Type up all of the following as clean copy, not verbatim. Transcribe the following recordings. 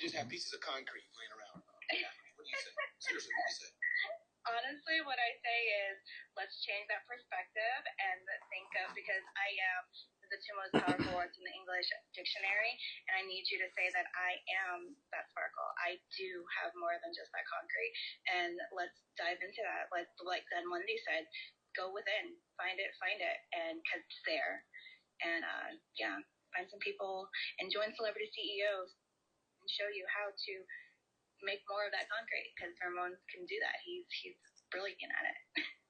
just have pieces of concrete laying around. What do you say? Seriously, what do you say? Honestly, what I say is let's change that perspective and think of, because I am the two most powerful words in the English dictionary, and I need you to say that I am that sparkle. I do have more than just that concrete, and let's dive into that. Let's, like Glenn Lundy said, go within, find it, and because it's there. And yeah, find some people and join celebrity CEOs and show you how to make more of that concrete, because Ramon can do that. He's brilliant at it.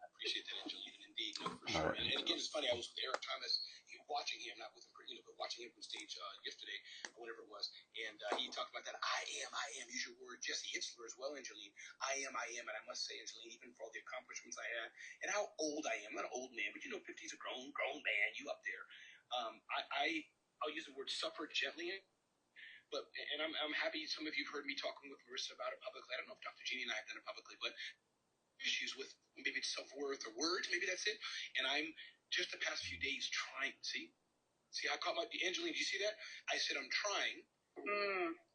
I appreciate that, Angelina, indeed, no, for sure. And again, it's funny, I was with Eric Thomas, watching him, not with him, but watching him from stage yesterday, or whatever it was, and he talked about that, I am, use your word, Jesse Hitzler as well, Angeline, I am, and I must say, Angeline, even for all the accomplishments I had, and how old I am, I'm not an old man, but 50's a grown man, you up there. I'll use the word suffer gently, but, and I'm happy some of you've heard me talking with Marissa about it publicly. I don't know if Dr. Jeannie and I have done it publicly, but issues with maybe self-worth or words, maybe that's it. And I'm just the past few days trying, see, I caught my, Angeline, do you see that? I said, I'm trying.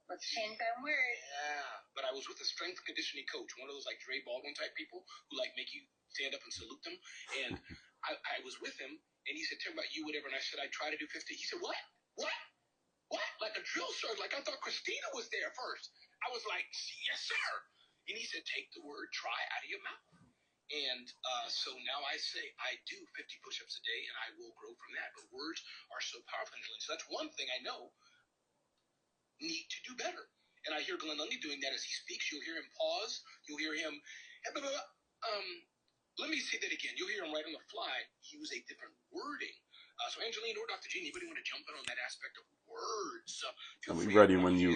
Let's change that word. Yeah, but I was with a strength conditioning coach, one of those like Dre Baldwin type people who like make you stand up and salute them. And I was with him, and he said, tell me about you, whatever. And I said, I try to do 50. He said, what? Like a drill sergeant? Like I thought Christina was there first. I was like, yes, sir. And he said, take the word try out of your mouth. And so now I say I do 50 push-ups a day, and I will grow from that. But words are so powerful. So that's one thing I know need to do better. And I hear Glenn Lundy doing that as he speaks. You'll hear him pause. You'll hear him, let me say that again. You'll hear him right on the fly use a different wording. So Angeline or Dr. Jean, anybody want to jump in on that aspect of words? I'll be ready when you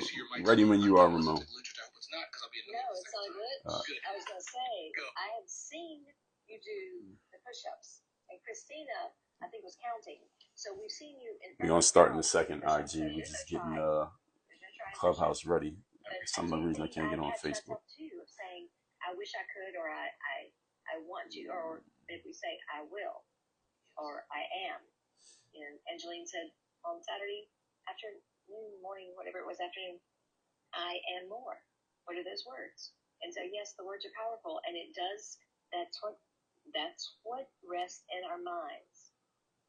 are, Ramon. No, it's all good. I was going to say, I have seen you do the push-ups, and Christina, I think, was counting. So we've seen you. We're going to start in a second, IG. We're just getting Clubhouse ready. For some reason I can't get on Facebook. Too, of saying, I wish I could, or I want to, or if we say, I will, or I am. And Angeline said on Saturday afternoon, morning, whatever it was, afternoon, I am more. What are those words? And so, yes, the words are powerful, and it does. That's what rests in our minds.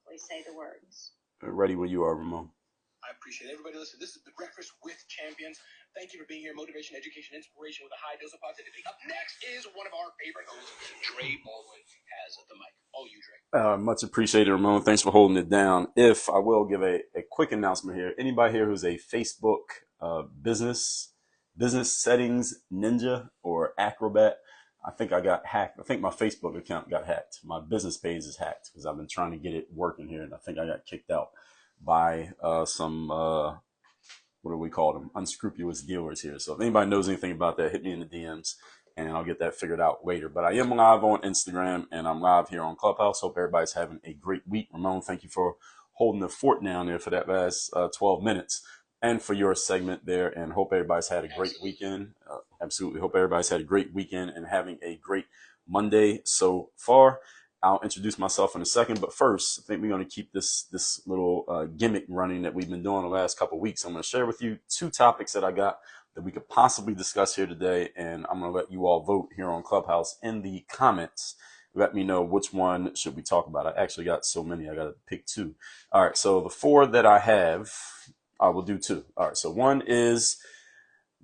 We say the words. Ready when you are, Ramon. I appreciate it. Everybody listen, this is the Breakfast with Champions. Thank you for being here. Motivation, education, inspiration with a high dose of positivity. Up next is one of our favorite hosts, Dre Baldwin, has the mic. All you, Dre. Much appreciated, Ramon. Thanks for holding it down. If I will give a quick announcement here. Anybody here who's a Facebook business settings ninja or acrobat, I think I got hacked. I think my Facebook account got hacked. My business page is hacked because I've been trying to get it working here, and I think I got kicked out by some what do we call them, unscrupulous dealers here. So if anybody knows anything about that, hit me in the DMs and I'll get that figured out later. But I am live on Instagram and I'm live here on Clubhouse. Hope everybody's having a great week. Ramon, thank you for holding the fort down there for that last 12 minutes and for your segment there, and hope everybody's had a great weekend. Absolutely. Hope everybody's had a great weekend and having a great Monday so far. I'll introduce myself in a second, but first, I think we're going to keep this little gimmick running that we've been doing the last couple of weeks. I'm going to share with you 2 topics that I got that we could possibly discuss here today, and I'm going to let you all vote here on Clubhouse in the comments. Let me know which one should we talk about. I actually got so many, I got to pick 2. All right, so the 4 that I have, I will do 2. All right, so one is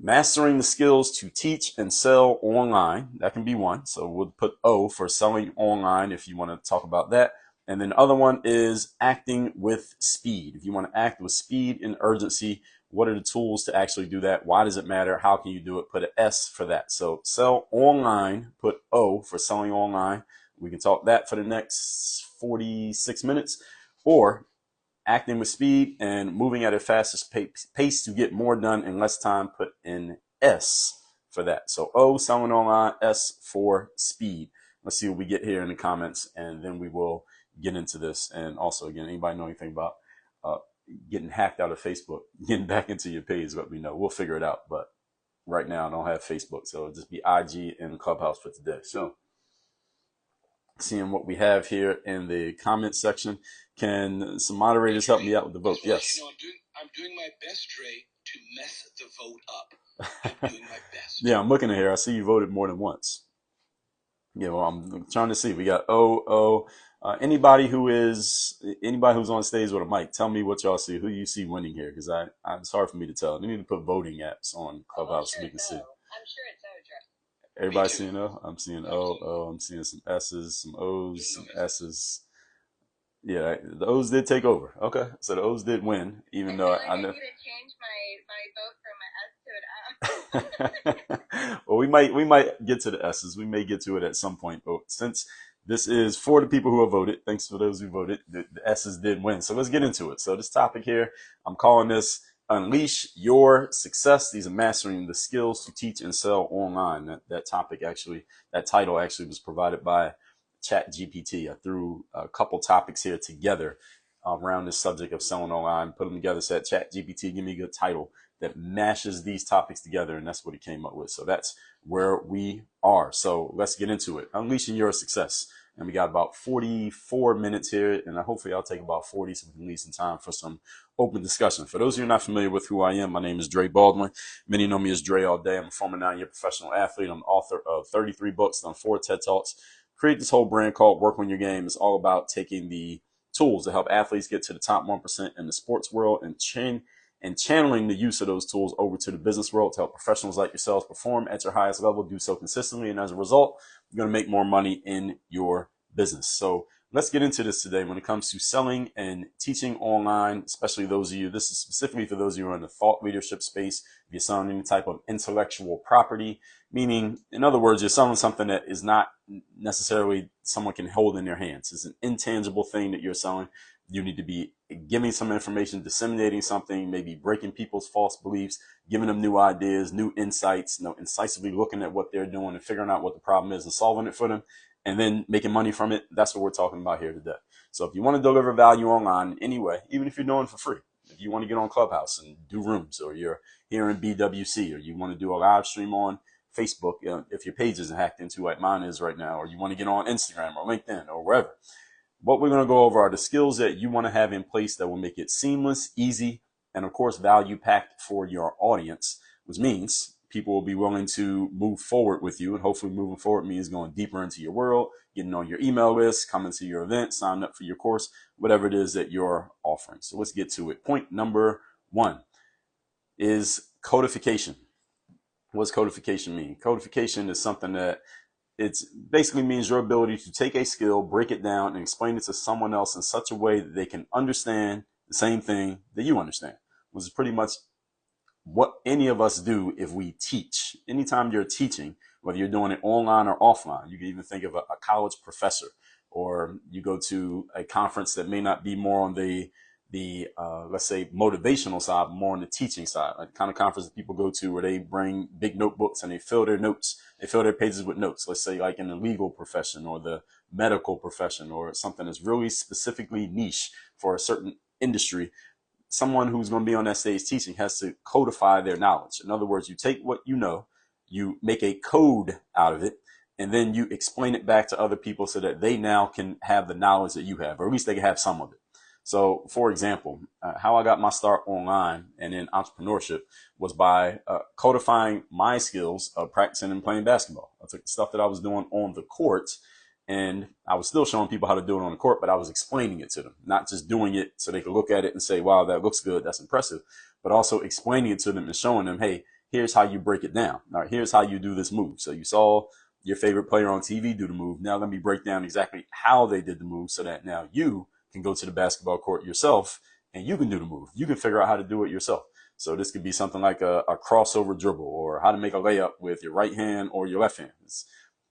mastering the skills to teach and sell online. That can be one. So we'll put O for selling online if you want to talk about that. And then the other one is acting with speed. If you want to act with speed and urgency, what are the tools to actually do that? Why does it matter? How can you do it? Put an S for that. So sell online, put O for selling online. We can talk that for the next 46 minutes. Or acting with speed and moving at a fastest pace to get more done in less time, put in S for that. So O, selling online, S for speed. Let's see what we get here in the comments, and then we will get into this. And also, again, anybody know anything about getting hacked out of Facebook, getting back into your page, let me know. We'll figure it out. But right now, I don't have Facebook, so it'll just be IG and Clubhouse for today. So seeing what we have here in the comment section. Can some moderators help me out with the vote? Yes. You know, I'm doing my best, Dre, to mess the vote up. I'm doing my best. Yeah, I'm looking at here. I see you voted more than once. Yeah, well, I'm trying to see. We got anybody who's on stage with a mic, tell me what y'all see. Who you see winning here? Because it's hard for me to tell. We need to put voting apps on Clubhouse so we can see. I'm sure it's O. Everybody seeing O? I'm seeing O. I'm seeing some S's, some O's, some S's. Yeah, the O's did take over. Okay, so the O's did win, even though I know. I need to change my vote from an S to an F. Well, we might get to the S's. We may get to it at some point. But since this is for the people who have voted, thanks for those who voted, the S's did win. So let's get into it. So this topic here, I'm calling this Unleash Your Success. These are mastering the skills to teach and sell online. That title actually was provided by ChatGPT. I threw a couple topics here together around this subject of selling online, put them together, said ChatGPT, give me a good title that mashes these topics together, and that's what he came up with. So that's where we are. So let's get into it. Unleashing your success. And we got about 44 minutes here, and hopefully I'll take about 40 so we can leave some time for some open discussion. For those of you not familiar with who I am, my name is Dre Baldwin. Many know me as Dre all day. I'm a former 9-year professional athlete. I'm the author of 33 books, done 4 TED Talks. Create this whole brand called Work On Your Game. It's all about taking the tools to help athletes get to the top 1% in the sports world and channeling the use of those tools over to the business world to help professionals like yourselves perform at your highest level, do so consistently. And as a result, you're going to make more money in your business. So let's get into this today when it comes to selling and teaching online, especially those of you, this is specifically for those of you who are in the thought leadership space. If you're selling any type of intellectual property, meaning, in other words, you're selling something that is not necessarily someone can hold in their hands. It's an intangible thing that you're selling. You need to be giving some information, disseminating something, maybe breaking people's false beliefs, giving them new ideas, new insights, incisively looking at what they're doing and figuring out what the problem is and solving it for them, and then making money from it. That's what we're talking about here today. So if you want to deliver value online anyway, even if you're doing it for free, if you want to get on Clubhouse and do rooms, or you're here in BWC, or you want to do a live stream on Facebook, if your page isn't hacked into like mine is right now, or you want to get on Instagram or LinkedIn or wherever, what we're going to go over are the skills that you want to have in place that will make it seamless, easy, and of course, value packed for your audience, which means people will be willing to move forward with you. And hopefully moving forward means going deeper into your world, getting on your email list, coming to your event, signing up for your course, whatever it is that you're offering. So let's get to it. Point number 1 is codification. What does codification mean? Codification is something that it basically means your ability to take a skill, break it down, and explain it to someone else in such a way that they can understand the same thing that you understand, which is pretty much what any of us do if we teach. Anytime you're teaching, whether you're doing it online or offline, you can even think of a college professor, or you go to a conference that may not be more on the let's say motivational side, more on the teaching side, like the kind of conference that people go to where they bring big notebooks and they fill their notes, they fill their pages with notes. Let's say like in the legal profession or the medical profession, or something that's really specifically niche for a certain industry. Someone who's going to be on that stage teaching has to codify their knowledge. In other words, you take what you know, you make a code out of it, and then you explain it back to other people so that they now can have the knowledge that you have, or at least they can have some of it. So, for example, how I got my start online and in entrepreneurship was by codifying my skills of practicing and playing basketball. I took the stuff that I was doing on the court, and I was still showing people how to do it on the court, but I was explaining it to them, not just doing it so they could look at it and say, wow, that looks good, that's impressive, but also explaining it to them and showing them, hey, here's how you break it down. All right, here's how you do this move. So you saw your favorite player on TV do the move. Now let me break down exactly how they did the move so that now you can go to the basketball court yourself and you can do the move. You can figure out how to do it yourself. So this could be something like a crossover dribble, or how to make a layup with your right hand or your left hand.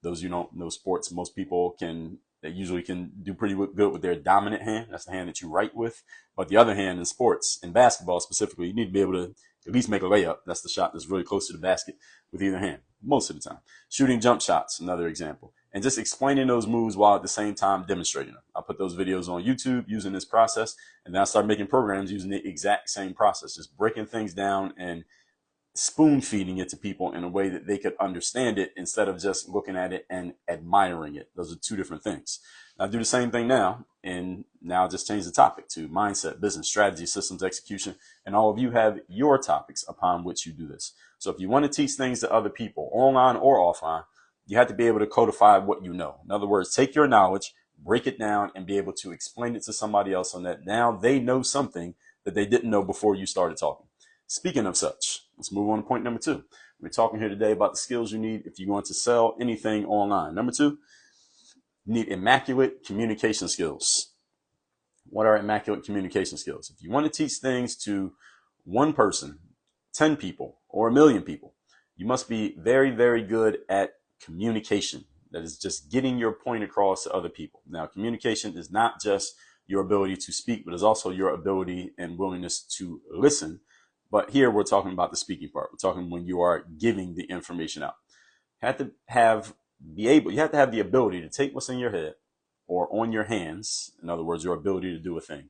Those you don't know sports, most people they usually can do pretty good with their dominant hand. That's the hand that you write with. But the other hand in sports, in basketball specifically, you need to be able to at least make a layup. That's the shot that's really close to the basket with either hand, most of the time. Shooting jump shots, another example. And just explaining those moves while at the same time demonstrating them. I put those videos on YouTube using this process, and then I started making programs using the exact same process, just breaking things down and spoon feeding it to people in a way that they could understand it instead of just looking at it and admiring it. Those are two different things. I do the same thing now, and now just change the topic to mindset, business, strategy, systems, execution, and all of you have your topics upon which you do this. So if you want to teach things to other people, online or offline, you have to be able to codify what you know. In other words, take your knowledge, break it down, and be able to explain it to somebody else so that now they know something that they didn't know before you started talking. Speaking of such, let's move on to point number 2. We're talking here today about the skills you need if you want to sell anything online. Number 2, you need immaculate communication skills. What are immaculate communication skills? If you want to teach things to one person, 10 people, or 1,000,000 people, you must be very, very good at communication. That is just getting your point across to other people. Now, communication is not just your ability to speak, but it's also your ability and willingness to listen. But here we're talking about the speaking part. We're talking when you are giving the information out. You have to have the ability to take what's in your head or on your hands, in other words, your ability to do a thing,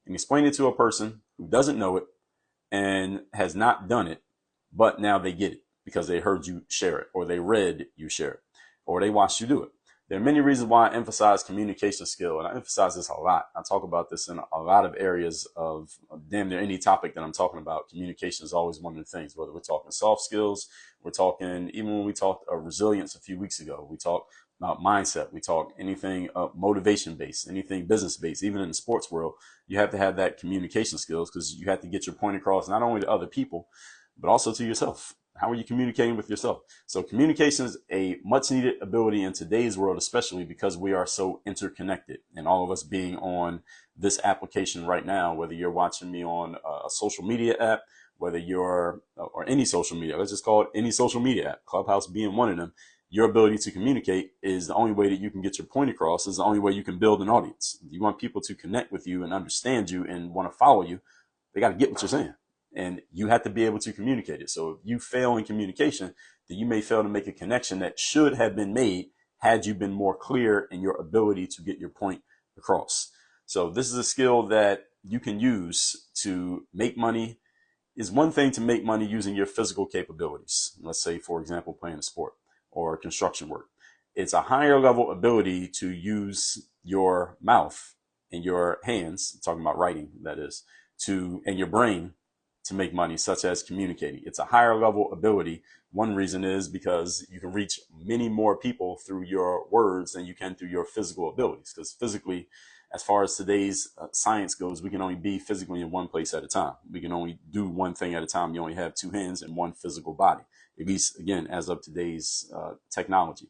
and explain it to a person who doesn't know it and has not done it, but now they get it because they heard you share it, or they read you share it, or they watched you do it. There are many reasons why I emphasize communication skill, and I emphasize this a lot. I talk about this in a lot of areas of damn near any topic that I'm talking about. Communication is always one of the things, whether we're talking soft skills, we're talking, even when we talked resilience a few weeks ago, we talked about mindset, we talk anything motivation based, anything business based, even in the sports world, you have to have that communication skills because you have to get your point across not only to other people, but also to yourself. How are you communicating with yourself? So communication is a much needed ability in today's world, especially because we are so interconnected, and all of us being on this application right now, whether you're watching me on a social media app, whether you're, or any social media, let's just call it any social media app, Clubhouse being one of them, your ability to communicate is the only way that you can get your point across, is the only way you can build an audience. You want people to connect with you and understand you and want to follow you, they got to get what you're saying. And you have to be able to communicate it. So if you fail in communication, then you may fail to make a connection that should have been made had you been more clear in your ability to get your point across. So this is a skill that you can use to make money. Is one thing to make money using your physical capabilities. Let's say, for example, playing a sport or construction work. It's a higher level ability to use your mouth and your hands, talking about writing, that is, and your brain to make money, such as communicating. It's a higher level ability. One reason is because you can reach many more people through your words than you can through your physical abilities. Because physically, as far as today's science goes, we can only be physically in one place at a time. We can only do one thing at a time. You only have 2 hands and one physical body, at least, again, as of today's technology.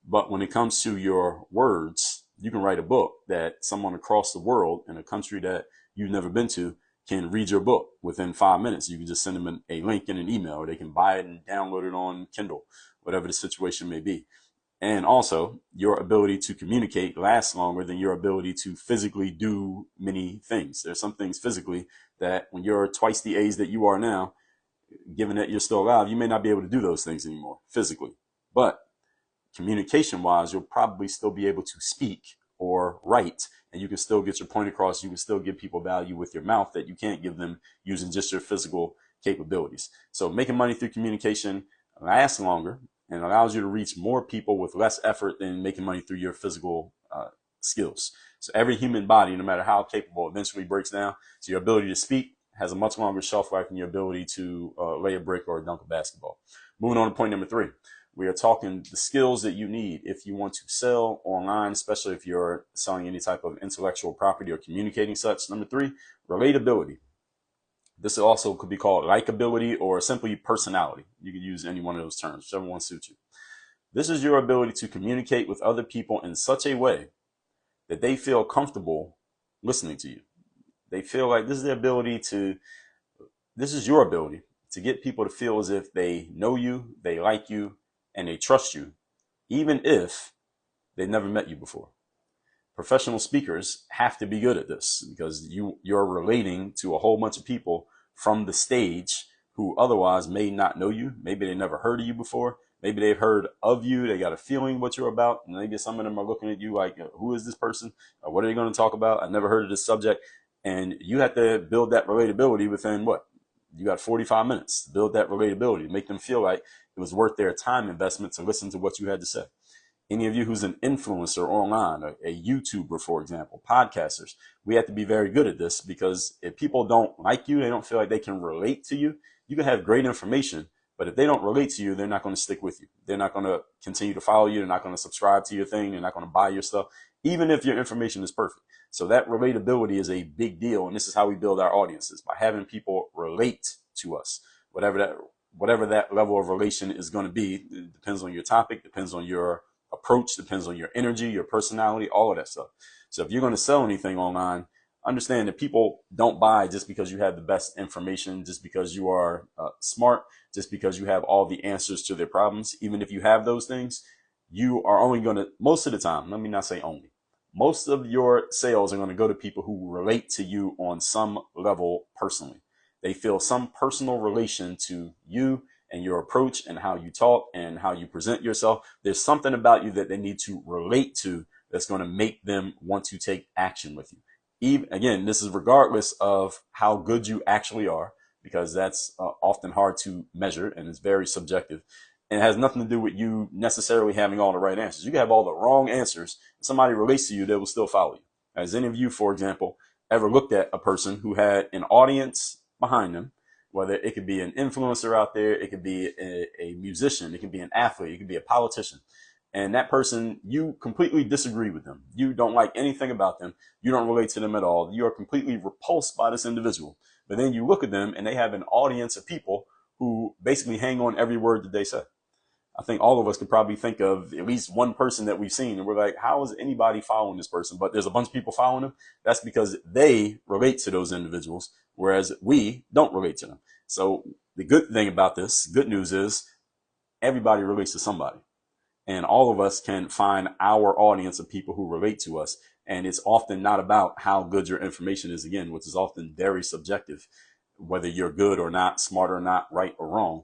But when it comes to your words, you can write a book that someone across the world in a country that you've never been to can read your book within 5 minutes. You can just send them a link in an email, or they can buy it and download it on Kindle, whatever the situation may be. And also, your ability to communicate lasts longer than your ability to physically do many things. There's some things physically that when you're twice the age that you are now, given that you're still alive, you may not be able to do those things anymore physically. But communication wise, you'll probably still be able to speak or write, and you can still get your point across. You can still give people value with your mouth that you can't give them using just your physical capabilities. So making money through communication lasts longer and allows you to reach more people with less effort than making money through your physical skills. So every human body, no matter how capable, eventually breaks down. So your ability to speak has a much longer shelf life than your ability to lay a brick or dunk a basketball. Moving on to point number 3. We are talking the skills that you need if you want to sell online, especially if you're selling any type of intellectual property or communicating such. Number 3, relatability. This also could be called likability or simply personality. You can use any one of those terms, whichever one suits you. This is your ability to communicate with other people in such a way that they feel comfortable listening to you. They feel like this is your ability to get people to feel as if they know you, they like you, and they trust you, even if they've never met you before. Professional speakers have to be good at this because you're relating to a whole bunch of people from the stage who otherwise may not know you. Maybe they never heard of you before. Maybe they've heard of you. They got a feeling what you're about. And maybe some of them are looking at you like, who is this person? What are they going to talk about? I never heard of this subject. And you have to build that relatability within You got 45 minutes to build that relatability, to make them feel like it was worth their time investment to listen to what you had to say. Any of you who's an influencer online, a YouTuber, for example, podcasters, we have to be very good at this, because if people don't like you, they don't feel like they can relate to you, you can have great information, but if they don't relate to you, they're not going to stick with you. They're not going to continue to follow you. They're not going to subscribe to your thing. They're not going to buy your stuff, even if your information is perfect. So that relatability is a big deal. And this is how we build our audiences, by having people relate to us, whatever that level of relation is going to be. It depends on your topic, depends on your approach, depends on your energy, your personality, all of that stuff. So if you're going to sell anything online, understand that people don't buy just because you have the best information, just because you are smart, just because you have all the answers to their problems. Even if you have those things, you are only going to, most of the time, let me not say only, most of your sales are going to go to people who relate to you on some level personally. They feel some personal relation to you and your approach and how you talk and how you present yourself. There's something about you that they need to relate to that's going to make them want to take action with you. Even, again, this is regardless of how good you actually are, because that's often hard to measure and it's very subjective. And it has nothing to do with you necessarily having all the right answers. You can have all the wrong answers. If somebody relates to you, they will still follow you. Has any of you, for example, ever looked at a person who had an audience behind them, whether it could be an influencer out there, it could be a musician, it could be an athlete, it could be a politician, and that person, you completely disagree with them. You don't like anything about them. You don't relate to them at all. You are completely repulsed by this individual. But then you look at them and they have an audience of people who basically hang on every word that they say. I think all of us could probably think of at least one person that we've seen and we're like, how is anybody following this person? But there's a bunch of people following them. That's because they relate to those individuals, whereas we don't relate to them. So the good thing about this, good news is, everybody relates to somebody. And all of us can find our audience of people who relate to us. And it's often not about how good your information is, again, which is often very subjective, whether you're good or not, smart or not, right or wrong.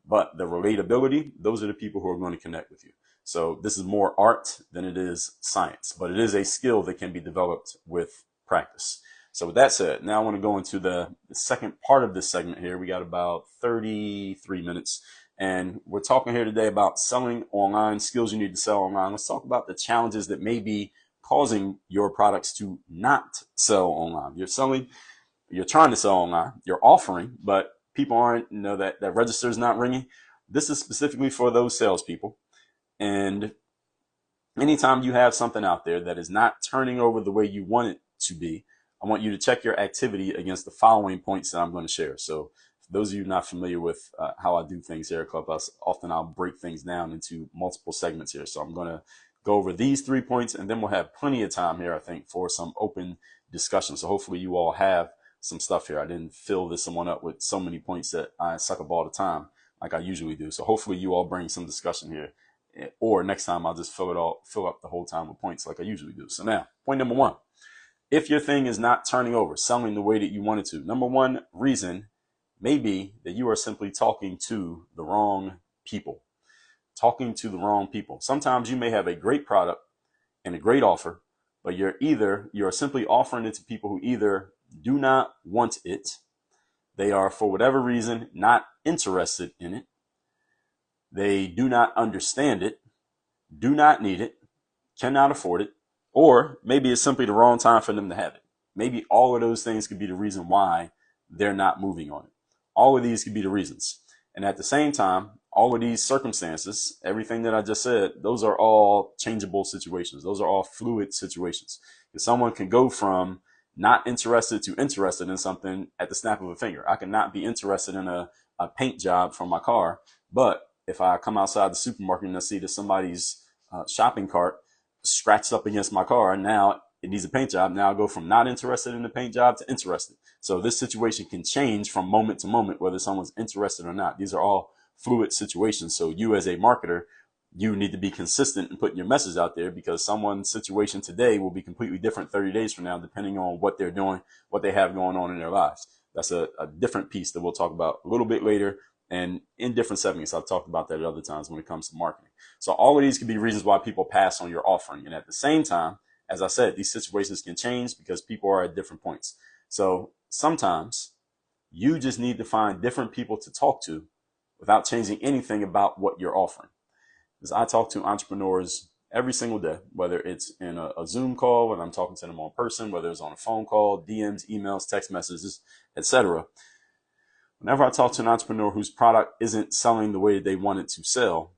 But the relatability, those are the people who are going to connect with you. So this is more art than it is science, but it is a skill that can be developed with practice. So with that said, now I want to go into the second part of this segment here. We got about 33 minutes. And we're talking here today about selling online, skills you need to sell online. Let's talk about the challenges that may be causing your products to not sell online. You're trying to sell online, you're offering, but people aren't, that register is not ringing. This is specifically for those salespeople. And anytime you have something out there that is not turning over the way you want it to be, I want you to check your activity against the following points that I'm going to share. So for those of you not familiar with how I do things here at Clubhouse, often I'll break things down into multiple segments here. So I'm going to go over these 3 points, and then we'll have plenty of time here, I think, for some open discussion. So hopefully you all have some stuff here. I didn't fill this one up with so many points that I suck up all the time like I usually do. So hopefully you all bring some discussion here, or next time I'll just fill up the whole time with points like I usually do. So now, point number 1. If your thing is not turning over, selling the way that you want it to, number 1 reason may be that you are simply talking to the wrong people. Talking to the wrong people. Sometimes you may have a great product and a great offer, but you're simply offering it to people who either do not want it, they are for whatever reason not interested in it, they do not understand it, do not need it, cannot afford it, or maybe it's simply the wrong time for them to have it. Maybe all of those things could be the reason why they're not moving on it. All of these could be the reasons. And at the same time, all of these circumstances, everything that I just said, those are all changeable situations. Those are all fluid situations. If someone can go from not interested to interested in something at the snap of a finger. I can not be interested in a paint job for my car, but if I come outside the supermarket and I see that somebody's shopping cart scratched up against my car, now it needs a paint job. Now I go from not interested in the paint job to interested. So this situation can change from moment to moment, whether someone's interested or not. These are all fluid situations. So you as a marketer, you need to be consistent in putting your message out there, because someone's situation today will be completely different 30 days from now, depending on what they're doing, what they have going on in their lives. That's a different piece that we'll talk about a little bit later and in different segments. I've talked about that at other times when it comes to marketing. So all of these can be reasons why people pass on your offering. And at the same time, as I said, these situations can change because people are at different points. So sometimes You just need to find different people to talk to without changing anything about what you're offering. Because I talk to entrepreneurs every single day, whether it's in a Zoom call, whether I'm talking to them on person, whether it's on a phone call, DMs, emails, text messages, etc. Whenever I talk to an entrepreneur whose product isn't selling the way they want it to sell,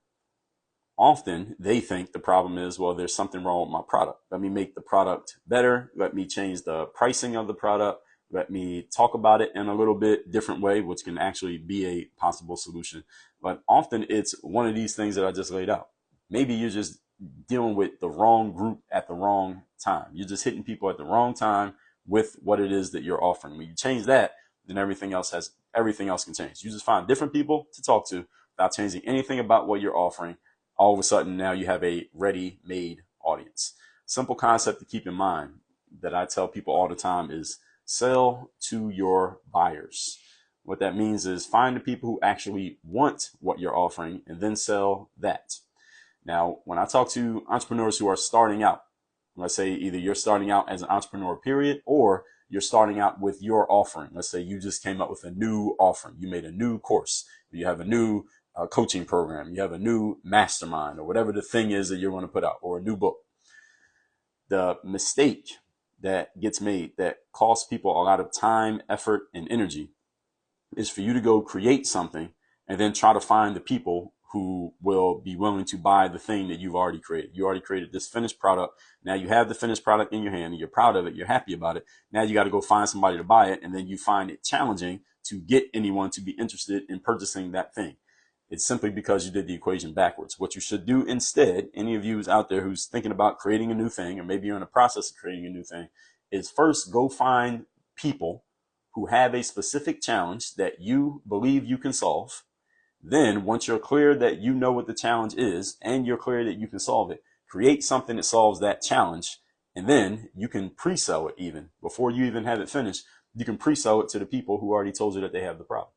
often they think the problem is, well, there's something wrong with my product. Let me make the product better. Let me change the pricing of the product. Let me talk about it in a little bit different way, which can actually be a possible solution. But often it's one of these things that I just laid out. Maybe you're just dealing with the wrong group at the wrong time. You're just hitting people at the wrong time with what it is that you're offering. When you change that, then everything else can change. You just find different people to talk to without changing anything about what you're offering. All of a sudden, now you have a ready-made audience. Simple concept to keep in mind that I tell people all the time is sell to your buyers. What that means is find the people who actually want what you're offering and then sell that. Now, when I talk to entrepreneurs who are starting out, let's say either you're starting out as an entrepreneur, period, or you're starting out with your offering. Let's say you just came up with a new offering. You made a new course. You have a new coaching program. You have a new mastermind or whatever the thing is that you're going to put out, or a new book. The mistake that gets made that costs people a lot of time, effort, and energy is for you to go create something and then try to find the people who will be willing to buy the thing that you've already created. You already created this finished product. Now you have the finished product in your hand and you're proud of it. You're happy about it. Now you got to go find somebody to buy it. And then you find it challenging to get anyone to be interested in purchasing that thing. It's simply because you did the equation backwards. What you should do instead, any of you who's out there who's thinking about creating a new thing, or maybe you're in the process of creating a new thing, is first go find people who have a specific challenge that you believe you can solve. Then once you're clear that you know what the challenge is and you're clear that you can solve it, create something that solves that challenge. And then you can pre-sell it even before you even have it finished. You can pre-sell it to the people who already told you that they have the problem.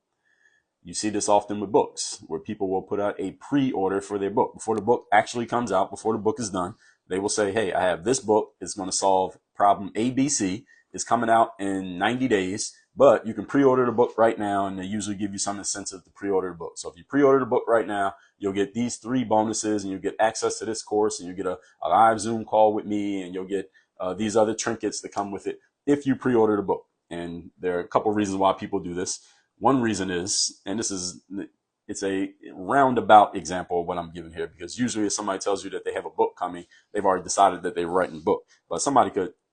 You see this often with books where people will put out a pre-order for their book. Before the book actually comes out, before the book is done, they will say, hey, I have this book. It's going to solve problem ABC. It's coming out in 90 days. But you can pre-order the book right now, and they usually give you some incentive to pre-order the book. So if you pre-order the book right now, you'll get these 3 bonuses, and you'll get access to this course, and you'll get a live Zoom call with me, and you'll get these other trinkets that come with it if you pre-order the book. And there are a couple of reasons why people do this. One reason is, and it's a roundabout example of what I'm giving here, because usually if somebody tells you that they have a book coming, they've already decided that they're writing a book. But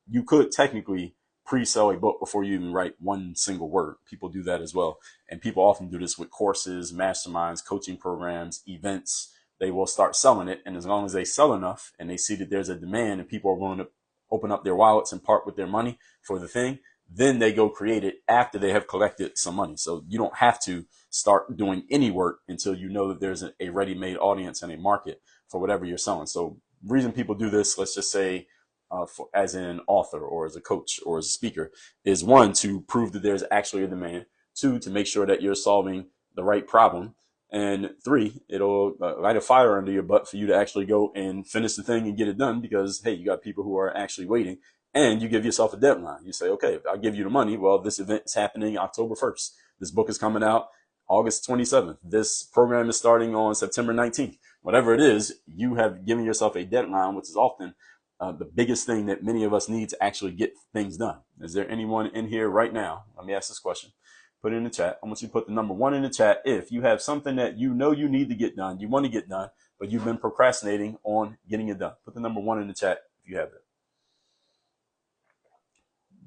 you could technically pre-sell a book before you even write one single word. People do that as well. And people often do this with courses, masterminds, coaching programs, events. They will start selling it. And as long as they sell enough and they see that there's a demand and people are willing to open up their wallets and part with their money for the thing, then they go create it after they have collected some money. So you don't have to start doing any work until you know that there's a ready-made audience and a market for whatever you're selling. So the reason people do this, let's just say, as an author or as a coach or as a speaker, is 1, to prove that there's actually a demand, 2, to make sure that you're solving the right problem, and 3, it'll light a fire under your butt for you to actually go and finish the thing and get it done, because, hey, you got people who are actually waiting, and you give yourself a deadline. You say, okay, if I give you the money, well, this event is happening October 1st. This book is coming out August 27th. This program is starting on September 19th. Whatever it is, you have given yourself a deadline, which is often the biggest thing that many of us need to actually get things done. Is there anyone in here right now? Let me ask this question. Put it in the chat. I want you to put the number 1 in the chat if you have something that you know you need to get done, you want to get done, but you've been procrastinating on getting it done. Put the number 1 in the chat if you have it.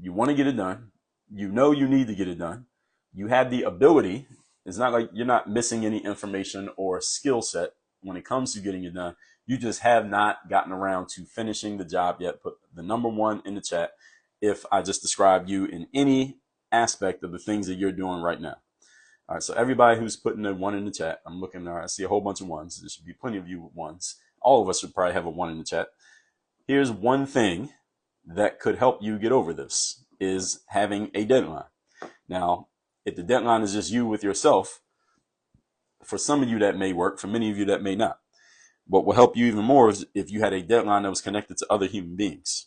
You want to get it done. You know you need to get it done. You have the ability. It's not like you're not missing any information or skill set when it comes to getting it done. You just have not gotten around to finishing the job yet. Put the number 1 in the chat if I just described you in any aspect of the things that you're doing right now. All right, so everybody who's putting the 1 in the chat, I'm looking there. I see a whole bunch of 1s. There should be plenty of you with 1s. All of us should probably have a 1 in the chat. Here's one thing that could help you get over this, is having a deadline. Now, if the deadline is just you with yourself, for some of you that may work, for many of you that may not. What will help you even more is if you had a deadline that was connected to other human beings.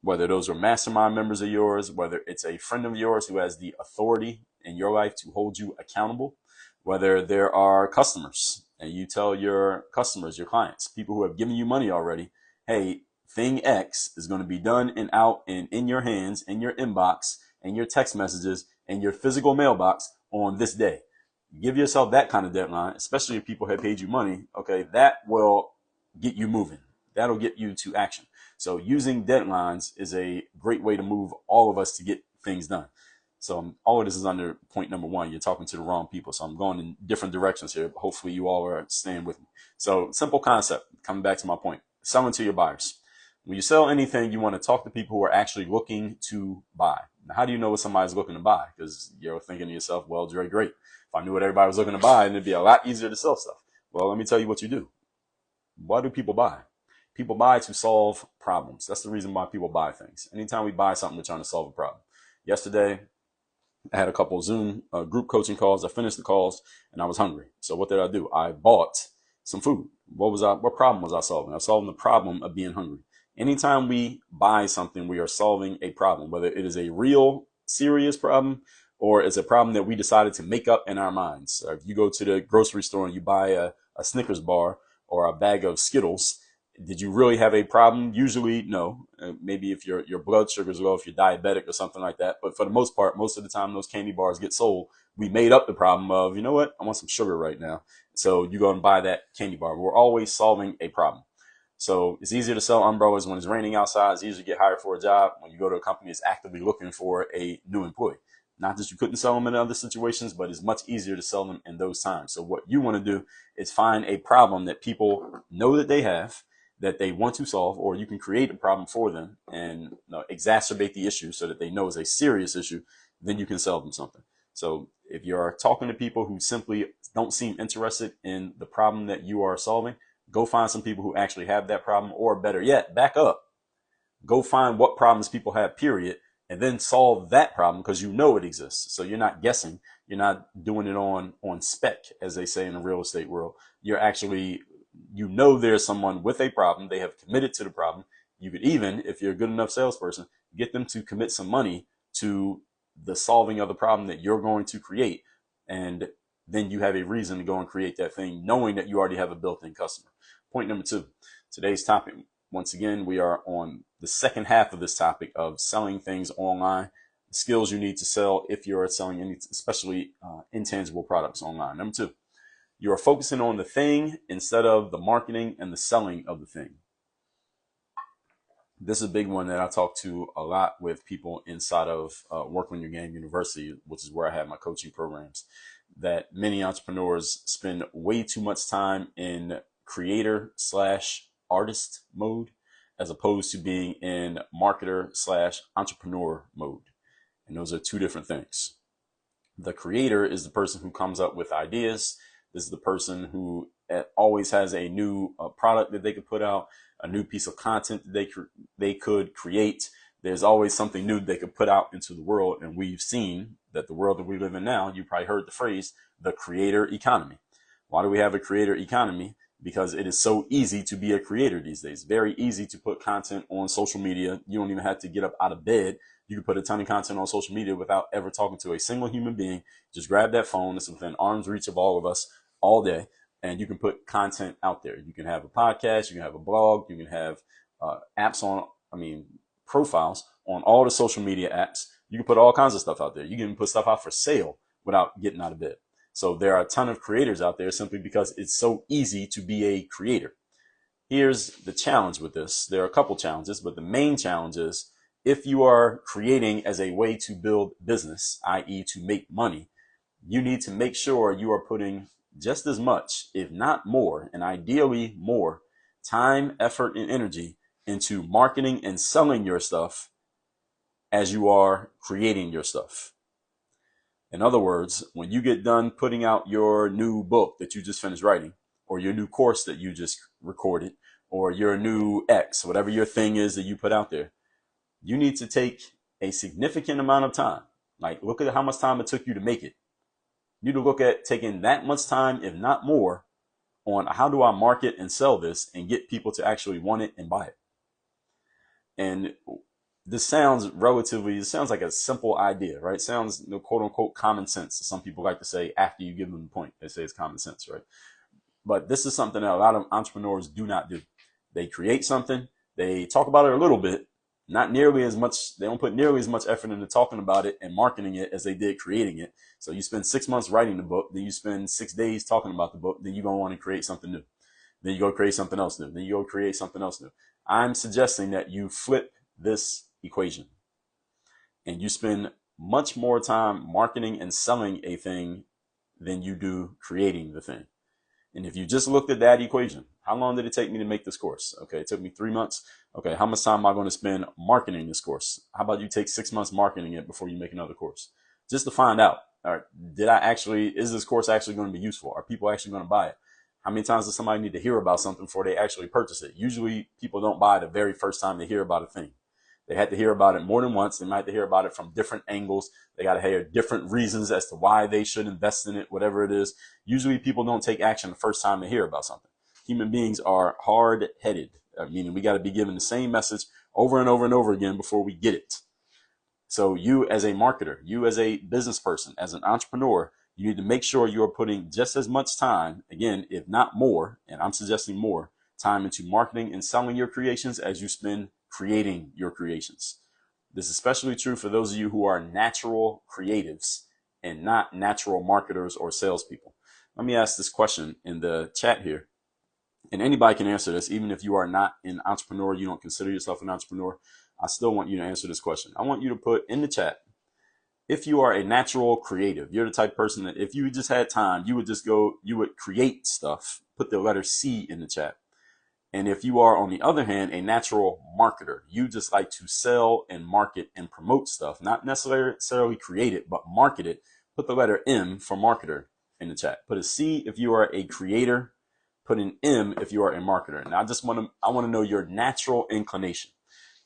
whether those are mastermind members of yours, whether it's a friend of yours who has the authority in your life to hold you accountable, whether there are customers and you tell your customers, your clients, people who have given you money already, hey, thing X is going to be done and out and in your hands, in your inbox, and your text messages, and your physical mailbox on this day. Give yourself that kind of deadline, especially if people have paid you money. Okay, that will get you moving. That'll get you to action. So using deadlines is a great way to move all of us to get things done. So all of this is under point number 1. You're talking to the wrong people. So I'm going in different directions here. But hopefully you all are staying with me. So simple concept, coming back to my point, selling to your buyers. When you sell anything, you want to talk to people who are actually looking to buy. Now, how do you know what somebody's looking to buy? Because you're thinking to yourself, well, Dre, great. If I knew what everybody was looking to buy, then it'd be a lot easier to sell stuff. Well, let me tell you what you do. Why do people buy? People buy to solve problems. That's the reason why people buy things. Anytime we buy something, we're trying to solve a problem. Yesterday, I had a couple of Zoom group coaching calls. I finished the calls and I was hungry. So what did I do? I bought some food. What problem was I solving? I was solving the problem of being hungry. Anytime we buy something, we are solving a problem, whether it is a real serious problem or it's a problem that we decided to make up in our minds. If you go to the grocery store and you buy a Snickers bar or a bag of Skittles, did you really have a problem? Usually, no. Maybe if your blood sugar is low, if you're diabetic or something like that. But for the most part, most of the time those candy bars get sold, we made up the problem of, you know what? I want some sugar right now. So you go and buy that candy bar. We're always solving a problem. So it's easier to sell umbrellas when it's raining outside. It's easier to get hired for a job when you go to a company that's actively looking for a new employee. Not that you couldn't sell them in other situations, but it's much easier to sell them in those times. So what you want to do is find a problem that people know that they have, that they want to solve, or you can create a problem for them and exacerbate the issue so that they know it's a serious issue. Then you can sell them something. So if you're talking to people who simply don't seem interested in the problem that you are solving, go find some people who actually have that problem, or better yet, back up. Go find what problems people have, period, and then solve that problem because you know it exists. So you're not guessing. You're not doing it on spec, as they say in the real estate world. You're actually, you know, there's someone with a problem. They have committed to the problem. You could even, if you're a good enough salesperson, get them to commit some money to the solving of the problem that you're going to create. And then you have a reason to go and create that thing, knowing that you already have a built-in customer. Point number 2, today's topic. Once again, we are on the second half of this topic of selling things online, the skills you need to sell if you're selling any, especially intangible products online. Number 2, you are focusing on the thing instead of the marketing and the selling of the thing. This is a big one that I talk to a lot with people inside of Work on Your Game University, which is where I have my coaching programs, that many entrepreneurs spend way too much time in creator/artist mode as opposed to being in marketer/entrepreneur mode. And those are two different things. The creator is the person who comes up with ideas. This is the person who always has a new product that they could put out, a new piece of content that they could create. There's always something new they could put out into the world. And we've seen that the world that we live in now, you probably heard the phrase, the creator economy. Why do we have a creator economy? Because it is so easy to be a creator these days. Very easy to put content on social media. You don't even have to get up out of bed. You can put a ton of content on social media without ever talking to a single human being. Just grab that phone. It's within arm's reach of all of us all day. And you can put content out there. You can have a podcast. You can have a blog. You can have profiles on all the social media apps. You can put all kinds of stuff out there. You can even put stuff out for sale without getting out of bed. So there are a ton of creators out there simply because it's so easy to be a creator. Here's the challenge with this. There are a couple challenges, but the main challenge is if you are creating as a way to build business, i.e. to make money, you need to make sure you are putting just as much, if not more, and ideally more, time, effort, and energy into marketing and selling your stuff as you are creating your stuff. In other words, when you get done putting out your new book that you just finished writing, or your new course that you just recorded, or your new X, whatever your thing is that you put out there, you need to take a significant amount of time. Like, look at how much time it took you to make it. You need to look at taking that much time, if not more, on how do I market and sell this and get people to actually want it and buy it. And this sounds like a simple idea, right? Sounds, quote unquote, common sense. Some people like to say after you give them the point, they say it's common sense, right? But this is something that a lot of entrepreneurs do not do. They create something, they talk about it a little bit, not nearly as much. They don't put nearly as much effort into talking about it and marketing it as they did creating it. So you spend 6 months writing the book, then you spend 6 days talking about the book, then you go on and create something new. Then you go create something else new. Then you go create something else new. I'm suggesting that you flip this equation and you spend much more time marketing and selling a thing than you do creating the thing. And if you just looked at that equation, how long did it take me to make this course? Okay, it took me 3 months. Okay, how much time am I going to spend marketing this course? How about you take 6 months marketing it before you make another course? Just to find out, all right, is this course actually going to be useful? Are people actually going to buy it? How many times does somebody need to hear about something before they actually purchase it? Usually people don't buy the very first time they hear about a thing. They had to hear about it more than once. They might have to hear about it from different angles. They got to hear different reasons as to why they should invest in it, whatever it is. Usually people don't take action the first time they hear about something. Human beings are hard-headed, meaning we got to be given the same message over and over and over again before we get it. So you as a marketer, you as a business person, as an entrepreneur, you need to make sure you are putting just as much time, again, if not more, and I'm suggesting more, time into marketing and selling your creations as you spend creating your creations. This is especially true for those of you who are natural creatives and not natural marketers or salespeople. Let me ask this question in the chat here. And anybody can answer this, even if you are not an entrepreneur, you don't consider yourself an entrepreneur. I still want you to answer this question. I want you to put in the chat, if you are a natural creative, you're the type of person that if you just had time, you would create stuff, put the letter C in the chat. And if you are, on the other hand, a natural marketer, you just like to sell and market and promote stuff, not necessarily create it, but market it, put the letter M for marketer in the chat. Put a C if you are a creator, put an M if you are a marketer. And I want to know your natural inclination,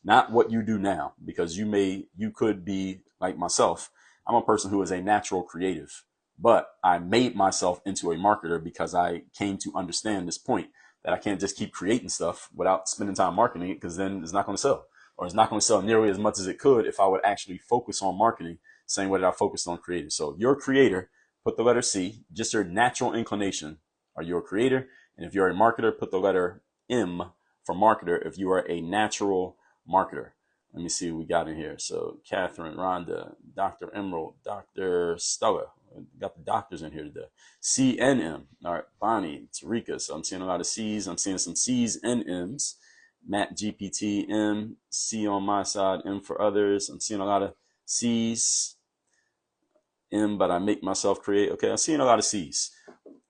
not what you do now, because you could be like myself. I'm a person who is a natural creative, but I made myself into a marketer because I came to understand this point that I can't just keep creating stuff without spending time marketing it, because then it's not going to sell, or it's not going to sell nearly as much as it could if I would actually focus on marketing, same way that I focused on creating. So if you're a creator, put the letter C, just your natural inclination. Are you a creator? And if you're a marketer, put the letter M for marketer if you are a natural marketer. Let me see what we got in here. So Catherine, Rhonda, Dr. Emerald, Dr. Stella. Got the doctors in here today. C and M. All right, Bonnie, Tarika. So I'm seeing a lot of C's. I'm seeing some C's and M's. Matt, GPT, M. C on my side, M for others. I'm seeing a lot of C's. M, but I make myself create. Okay, I'm seeing a lot of C's.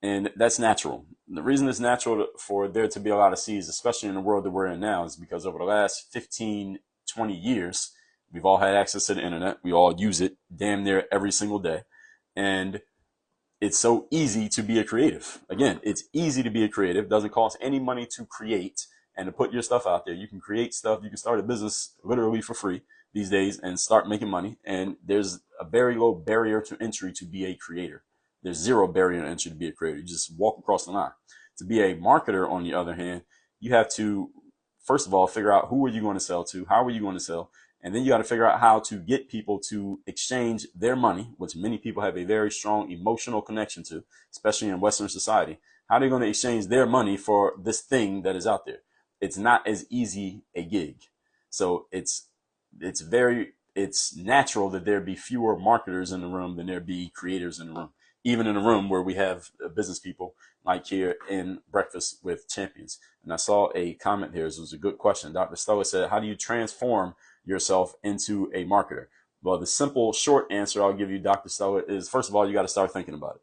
And that's natural. The reason it's natural for there to be a lot of C's, especially in the world that we're in now, is because over the last 15, 20 years, we've all had access to the internet. We all use it damn near every single day. And it's so easy to be a creative. Again, it's easy to be a creative. It doesn't cost any money to create and to put your stuff out there. You can create stuff. You can start a business literally for free these days and start making money. And there's a very low barrier to entry to be a creator. There's zero barrier to entry to be a creator. You just walk across the line. To be a marketer, on the other hand, you have to, first of all, figure out who are you going to sell to? How are you going to sell? And then you got to figure out how to get people to exchange their money, which many people have a very strong emotional connection to, especially in Western society. How are they going to exchange their money for this thing that is out there? It's not as easy a gig. So it's natural that there be fewer marketers in the room than there be creators in the room, even in a room where we have business people like here in Breakfast with Champions. And I saw a comment here. This was a good question. Dr. Stella said, how do you transform yourself into a marketer? Well, the simple short answer I'll give you, Dr. Stella, is first of all, you got to start thinking about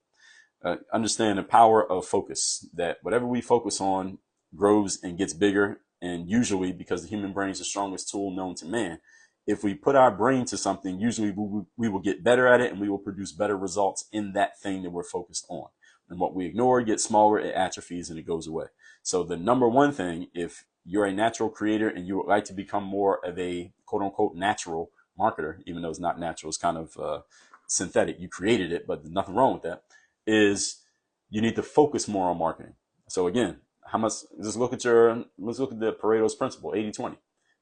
it. Understand the power of focus, that whatever we focus on grows and gets bigger. And usually, because the human brain is the strongest tool known to man, if we put our brain to something, usually we will get better at it and we will produce better results in that thing that we're focused on. And what we ignore gets smaller, it atrophies, and it goes away. So the number one thing, if you're a natural creator and you would like to become more of a quote unquote natural marketer, even though it's not natural, it's kind of synthetic. You created it, but there's nothing wrong with that, is you need to focus more on marketing. So again, let's look at the Pareto's principle, 80-20,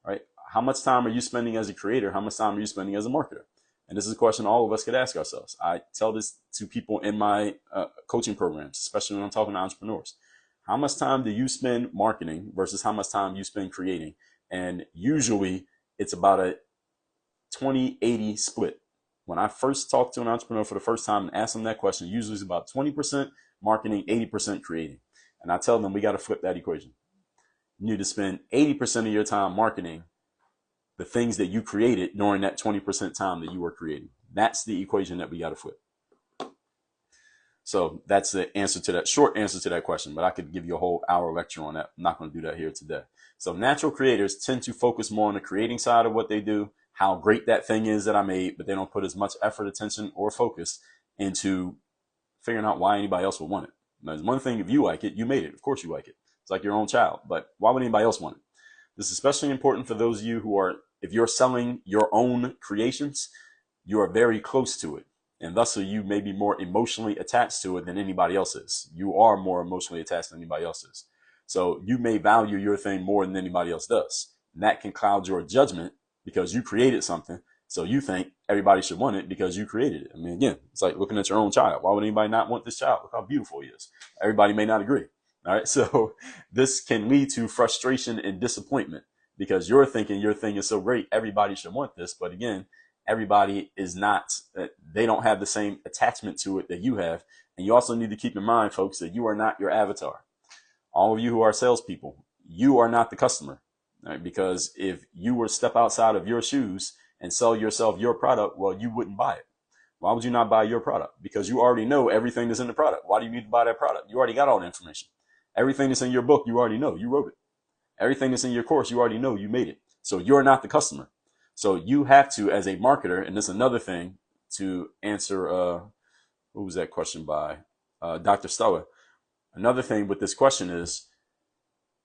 right? how much time are you spending as a creator? How much time are you spending as a marketer? And this is a question all of us could ask ourselves. I tell this to people in my coaching programs, especially when I'm talking to entrepreneurs. How much time do you spend marketing versus how much time you spend creating? And usually it's about a 20-80 split. When I first talk to an entrepreneur for the first time and ask them that question, usually it's about 20% marketing, 80% creating. And I tell them we got to flip that equation. You need to spend 80% of your time marketing the things that you created during that 20% time that you were creating. That's the equation that we got to flip. So that's the answer to that, short answer to that question, but I could give you a whole hour lecture on that. I'm not going to do that here today. So natural creators tend to focus more on the creating side of what they do, how great that thing is that I made, but they don't put as much effort, attention, or focus into figuring out why anybody else would want it. There's one thing, if you like it, you made it. Of course you like it. It's like your own child, but why would anybody else want it? This is especially important for those of you who are, if you're selling your own creations, you are very close to it. And thus you may be more emotionally attached to it than anybody else is. You are more emotionally attached than anybody else is. So you may value your thing more than anybody else does. And that can cloud your judgment because you created something. So you think everybody should want it because you created it. I mean, again, it's like looking at your own child. Why would anybody not want this child? Look how beautiful he is. Everybody may not agree. All right. So this can lead to frustration and disappointment because you're thinking your thing is so great. Everybody should want this. But again, everybody is not, they don't have the same attachment to it that you have. And you also need to keep in mind, folks, that you are not your avatar. All of you who are salespeople, you are not the customer, right? Because if you were to step outside of your shoes and sell yourself your product, well, you wouldn't buy it. Why would you not buy your product? Because you already know everything that's in the product. Why do you need to buy that product? You already got all the information. Everything that's in your book, you already know. You wrote it. Everything that's in your course, you already know. You made it. So you're not the customer. So you have to, as a marketer, and this is another thing to answer, who was that question by? Dr. Stella. Another thing with this question is,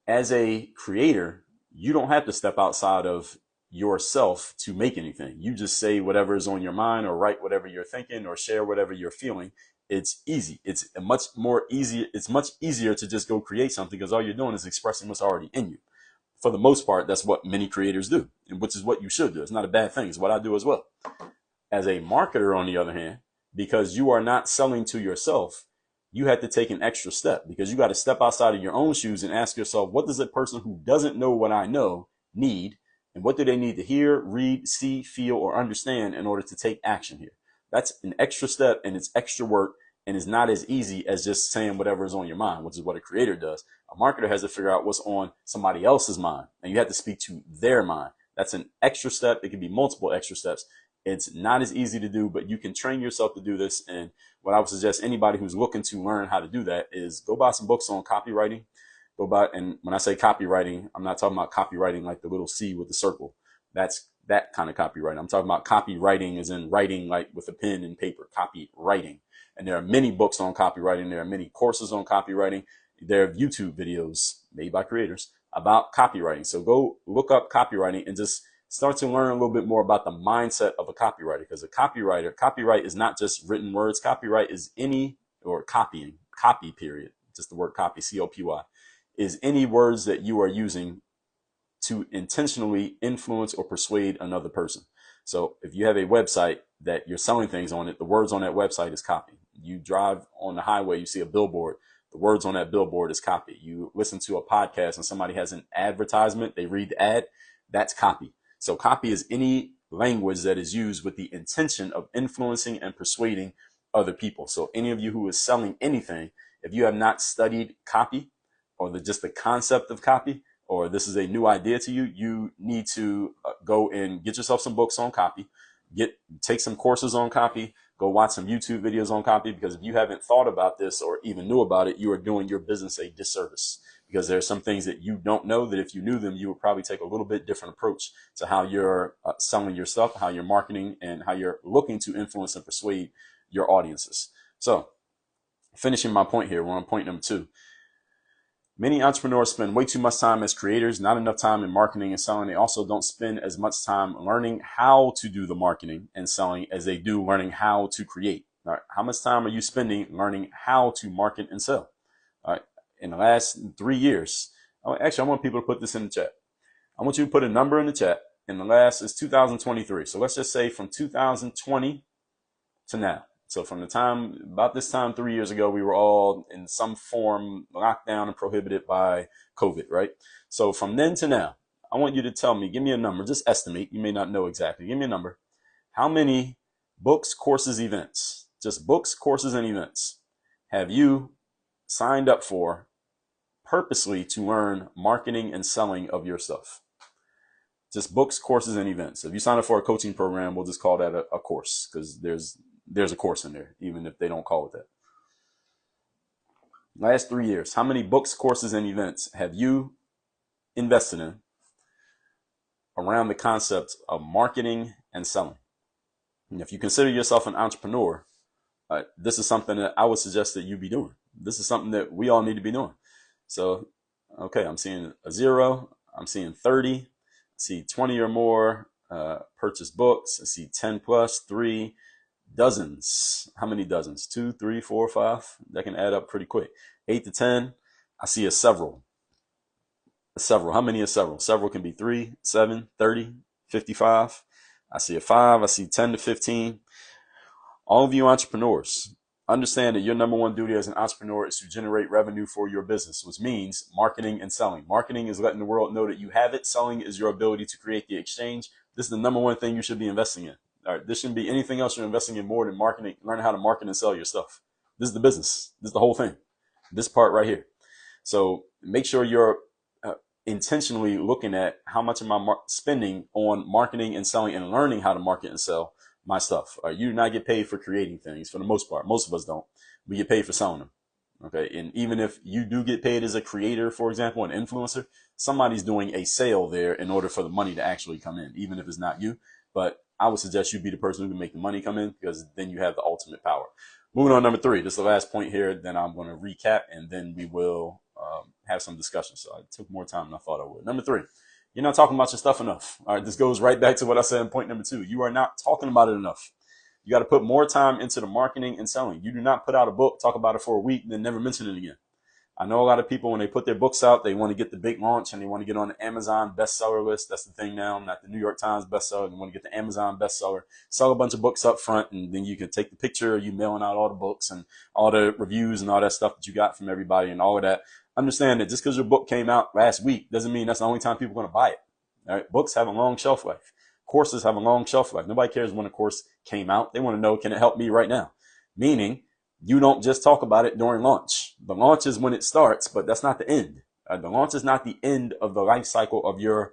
as a creator, you don't have to step outside of yourself to make anything. You just say whatever is on your mind or write whatever you're thinking or share whatever you're feeling. It's easy. It's much easier to just go create something because all you're doing is expressing what's already in you. For the most part, that's what many creators do, and which is what you should do. It's not a bad thing. It's what I do as well. As a marketer, on the other hand, because you are not selling to yourself, you have to take an extra step because you got to step outside of your own shoes and ask yourself, what does a person who doesn't know what I know need? And what do they need to hear, read, see, feel, or understand in order to take action here? That's an extra step and it's extra work and it's not as easy as just saying whatever is on your mind, which is what a creator does. A marketer has to figure out what's on somebody else's mind and you have to speak to their mind. That's an extra step. It can be multiple extra steps. It's not as easy to do, but you can train yourself to do this. And what I would suggest anybody who's looking to learn how to do that is go buy some books on copywriting. Go buy, and when I say copywriting, I'm not talking about copywriting like the little C with the circle. That's that kind of copywriting. I'm talking about copywriting as in writing like with a pen and paper, copywriting. And there are many books on copywriting. There are many courses on copywriting. There are YouTube videos made by creators about copywriting. So go look up copywriting and just start to learn a little bit more about the mindset of a copywriter, because a copywriter, copyright is not just written words. Copyright is any, or copying, copy period, just the word copy, C-O-P-Y, is any words that you are using to intentionally influence or persuade another person. So if you have a website that you're selling things on it, the words on that website is copy. You drive on the highway, you see a billboard, the words on that billboard is copy. You listen to a podcast and somebody has an advertisement, they read the ad, that's copy. So copy is any language that is used with the intention of influencing and persuading other people. So any of you who is selling anything, if you have not studied copy or just the concept of copy, or this is a new idea to you, you need to go and get yourself some books on copy, take some courses on copy, go watch some YouTube videos on copy, because if you haven't thought about this or even knew about it, you are doing your business a disservice. Because there are some things that you don't know that if you knew them, you would probably take a little bit different approach to how you're selling your stuff, how you're marketing, and how you're looking to influence and persuade your audiences. So finishing my point here, we're on point number 2. Many entrepreneurs spend way too much time as creators, not enough time in marketing and selling. They also don't spend as much time learning how to do the marketing and selling as they do learning how to create. All right. How much time are you spending learning how to market and sell? All right. In the last 3 years, actually, I want people to put this in the chat. I want you to put a number in the chat in the last, is 2023. So let's just say from 2020 to now. So from the time, about this time 3 years ago, we were all in some form locked down and prohibited by COVID, right? So from then to now, I want you to tell me, give me a number, just estimate. You may not know exactly. Give me a number. How many books, courses, events, just books, courses, and events have you signed up for purposely to learn marketing and selling of your stuff? Just books, courses, and events. If you sign up for a coaching program, we'll just call that a course, because there's a course in there, even if they don't call it that. Last 3 years, how many books, courses, and events have you invested in around the concept of marketing and selling? And if you consider yourself an entrepreneur, this is something that I would suggest that you be doing. This is something that we all need to be doing. So, okay, I'm seeing a 0. I'm seeing 30. I see 20 or more purchased books. I see 10 plus, 3, dozens. How many dozens? 2, 3, 4, 5. That can add up pretty quick. 8 to 10. I see a several. A several. How many are several? Several can be 3, 7, 30, 55. I see a 5. I see 10 to 15. All of you entrepreneurs, understand that your number one duty as an entrepreneur is to generate revenue for your business, which means marketing and selling. Marketing is letting the world know that you have it. Selling is your ability to create the exchange. This is the number one thing you should be investing in. All right, this shouldn't be anything else you're investing in more than marketing, learning how to market and sell your stuff. This is the business. This is the whole thing. This part right here. So make sure you're intentionally looking at how much am I spending on marketing and selling and learning how to market and sell my stuff. You do not get paid for creating things for the most part. Most of us don't. We get paid for selling them. Okay. And even if you do get paid as a creator, for example, an influencer, somebody's doing a sale there in order for the money to actually come in, even if it's not you. But I would suggest you be the person who can make the money come in, because then you have the ultimate power. Moving on, number 3. This is the last point here. Then I'm going to recap, and then we will have some discussion. So I took more time than I thought I would. Number 3, you're not talking about your stuff enough. All right, this goes right back to what I said in point number 2. You are not talking about it enough. You got to put more time into the marketing and selling. You do not put out a book, talk about it for a week, and then never mention it again. I know a lot of people, when they put their books out, they want to get the big launch and they want to get on the Amazon bestseller list. That's the thing now, not the New York Times bestseller. They want to get the Amazon bestseller, sell a bunch of books up front, and then you can take the picture of you mailing out all the books and all the reviews and all that stuff that you got from everybody and all of that. Understand that just because your book came out last week doesn't mean that's the only time people are going to buy it. All right, books have a long shelf life. Courses have a long shelf life. Nobody cares when a course came out. They want to know, can it help me right now? Meaning, you don't just talk about it during launch. The launch is when it starts, but that's not the end. The launch is not the end of the life cycle of your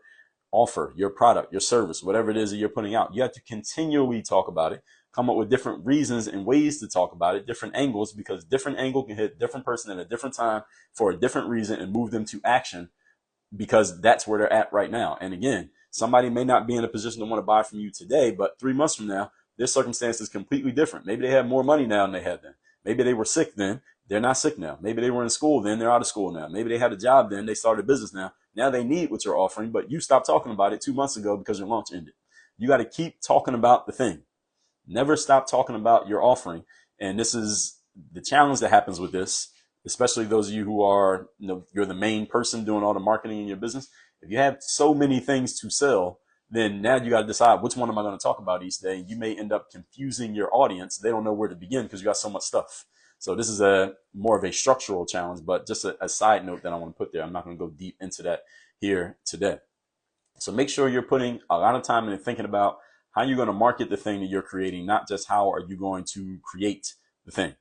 offer, your product, your service, whatever it is that you're putting out. You have to continually talk about it, come up with different reasons and ways to talk about it, different angles, because different angle can hit different person at a different time for a different reason and move them to action, because that's where they're at right now. And again, somebody may not be in a position to want to buy from you today, but 3 months from now, their circumstance is completely different. Maybe they have more money now than they had then. Maybe they were sick then. They're not sick now. Maybe they were in school then. They're out of school now. Maybe they had a job then. They started a business now. Now they need what you're offering, but you stopped talking about it 2 months ago because your launch ended. You got to keep talking about the thing. Never stop talking about your offering. And this is the challenge that happens with this, especially those of you who are, you're the main person doing all the marketing in your business. If you have so many things to sell, then now you got to decide, which one am I going to talk about each day? You may end up confusing your audience. They don't know where to begin because you got so much stuff. So this is more of a structural challenge, but just a side note that I want to put there. I'm not going to go deep into that here today. So make sure you're putting a lot of time into thinking about how you're going to market the thing that you're creating, not just how are you going to create the thing.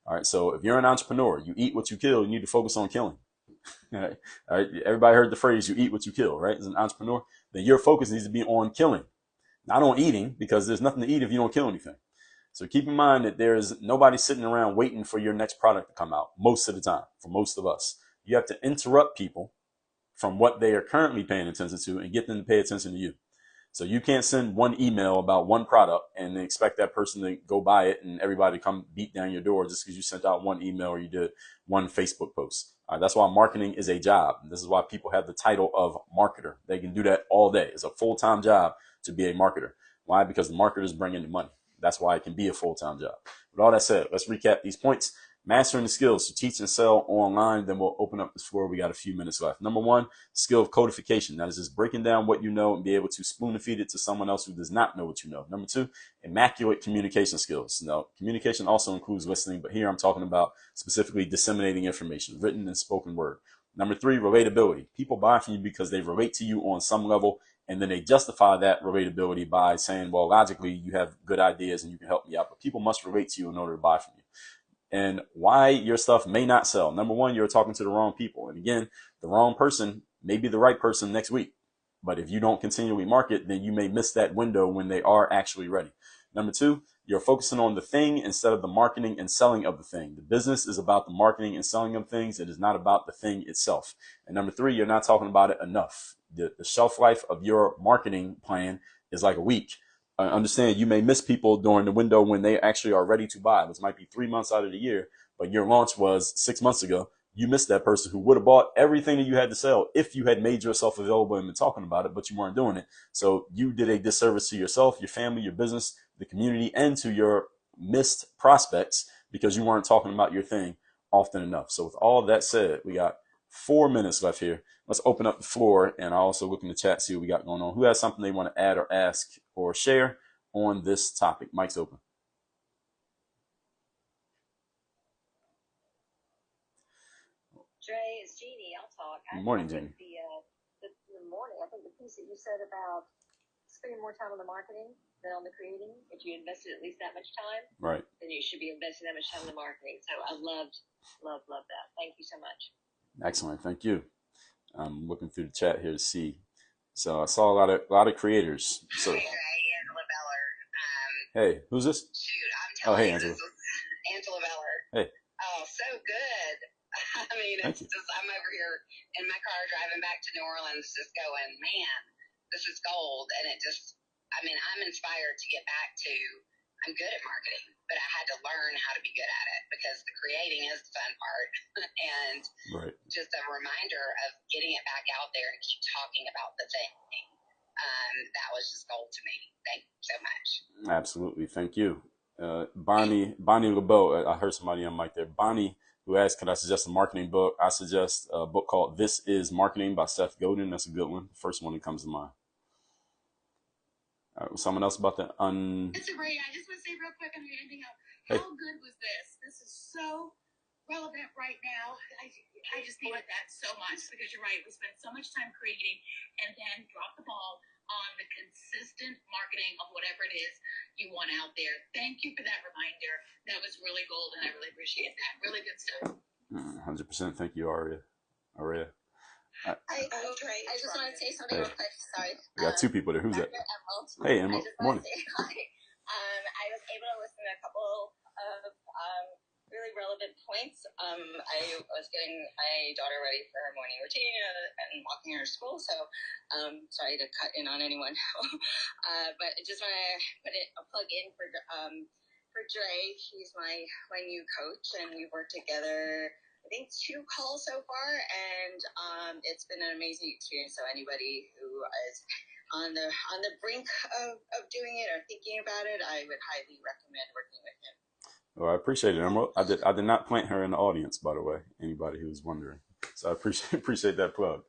All right. So if you're an entrepreneur, you eat what you kill, you need to focus on killing. All right. All right. Everybody heard the phrase, you eat what you kill, right? As an entrepreneur, then your focus needs to be on killing, not on eating, because there's nothing to eat if you don't kill anything. So keep in mind that there's nobody sitting around waiting for your next product to come out most of the time. For most of us, you have to interrupt people from what they are currently paying attention to and get them to pay attention to you. So you can't send one email about one product and expect that person to go buy it and everybody to come beat down your door just because you sent out one email or you did one Facebook post. That's why marketing is a job. This is why people have the title of marketer. They can do that all day. It's a full-time job to be a marketer. Why? Because the marketer is bringing the money. That's why it can be a full-time job. With all that said, let's recap these points. Mastering the skills to teach and sell online. Then we'll open up the floor. We got a few minutes left. Number one, skill of codification. That is just breaking down what you know and be able to spoon feed it to someone else who does not know what you know. Number two, immaculate communication skills. Now, communication also includes listening, but here I'm talking about specifically disseminating information, written and spoken word. Number three, relatability. People buy from you because they relate to you on some level, and then they justify that relatability by saying, well, logically, you have good ideas and you can help me out, but people must relate to you in order to buy from you. And why your stuff may not sell. Number one, you're talking to the wrong people. And again, the wrong person may be the right person next week. But if you don't continually market, then you may miss that window when they are actually ready. Number two, you're focusing on the thing instead of the marketing and selling of the thing. The business is about the marketing and selling of things. It is not about the thing itself. And number three, you're not talking about it enough. The shelf life of your marketing plan is like a week. Understand you may miss people during the window when they actually are ready to buy. This might be 3 months out of the year, but your launch was 6 months ago. You missed that person who would have bought everything that you had to sell if you had made yourself available and been talking about it, but you weren't doing it. So you did a disservice to yourself, your family, your business, the community, and to your missed prospects because you weren't talking about your thing often enough. So with all of that said, we got 4 minutes left here. Let's open up the floor, and I'll also look in the chat, see what we got going on. Who has something they want to add or ask or share on this topic? Mic's open. Dre, it's Jeannie. I'll talk. Good morning, Jeannie. The morning. I think the piece that you said about spending more time on the marketing than on the creating, if you invested at least that much time, right, then you should be investing that much time in the marketing. So I loved that. Thank you so much. Excellent. Thank you. I'm looking through the chat here to see. So I saw a lot of creators. So Hey, Angela Beller. Hey, who's this? Shoot, I'm telling you, Angela. this is Angela Beller. Hey. Oh, so good. I mean, it's just, I'm over here in my car driving back to New Orleans just going, man, this is gold. And it just, I mean, I'm inspired to get back to, I'm good at marketing, but I had to learn how to be good at it because the creating is the fun part. And right, just a reminder of getting it back out there and keep talking about the thing. That was just gold to me. Thank you so much. Absolutely. Thank you. Bonnie LeBeau, I heard somebody on mic there. Bonnie, who asked, could I suggest a marketing book? I suggest a book called This Is Marketing by Seth Godin. That's a good one. The first one that comes to mind. Someone else about that? Mr. Ray, I just want to say real quick, I'm ending up. How good was this? This is so relevant right now. I just needed that so much because you're right. We spend so much time creating and then drop the ball on the consistent marketing of whatever it is you want out there. Thank you for that reminder. That was really gold, and I really appreciate that. Really good stuff. 100%. Thank you, Aria. I just want to say something real quick. Sorry. We got two people there. Who's that? Emerald. Hey, Emerald. Morning. I was able to listen to a couple of really relevant points. I was getting my daughter ready for her morning routine and walking her to school. So, sorry to cut in on anyone, but I just want to put a plug in for Dre. He's my new coach, and we worked together. I think 2 calls so far, and it's been an amazing experience. So anybody who is on the brink of doing it or thinking about it, I would highly recommend working with him. Well, I appreciate it, Emerald. I did not plant her in the audience, by the way. Anybody who's wondering, so I appreciate that plug.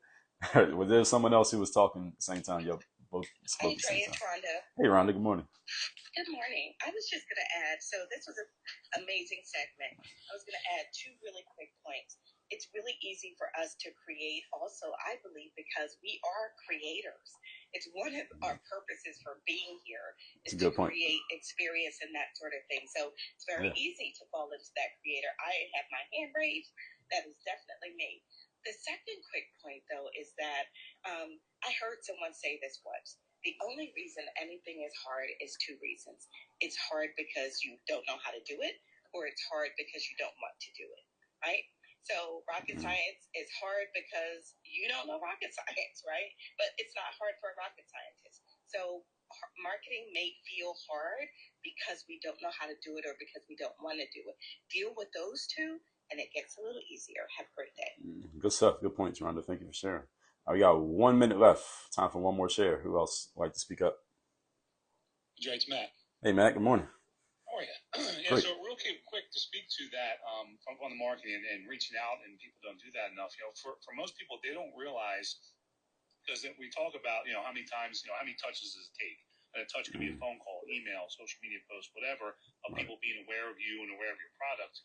Was there someone else who was talking at the same time? Y'all both spoke at the same time. Hey, Trey, it's Rhonda. Hey, Rhonda. Good morning. Good morning. I was just going to add, so this was an amazing segment. I was going to add 2 really quick points. It's really easy for us to create also, I believe, because we are creators. It's one of our purposes for being here is to create experience and that sort of thing. So it's very easy to fall into that creator. I have my hand raised. That is definitely me. The second quick point, though, is that I heard someone say this once. The only reason anything is hard is 2 reasons. It's hard because you don't know how to do it, or it's hard because you don't want to do it, right? So rocket science is hard because you don't know rocket science, right? But it's not hard for a rocket scientist. So marketing may feel hard because we don't know how to do it or because we don't want to do it. Deal with those 2, and it gets a little easier. Have a great day. Good stuff. Good points, Rhonda. Thank you for sharing. We got 1 minute left. Time for one more share. Who else would like to speak up? Jay, it's Matt. Hey, Matt. Good morning. How are you? Great. So real real quick to speak to that on the marketing and reaching out, and people don't do that enough. For most people, they don't realize, because we talk about, how many times, how many touches does it take? And a touch could be a phone call, email, social media post, whatever, of people being aware of you and aware of your product.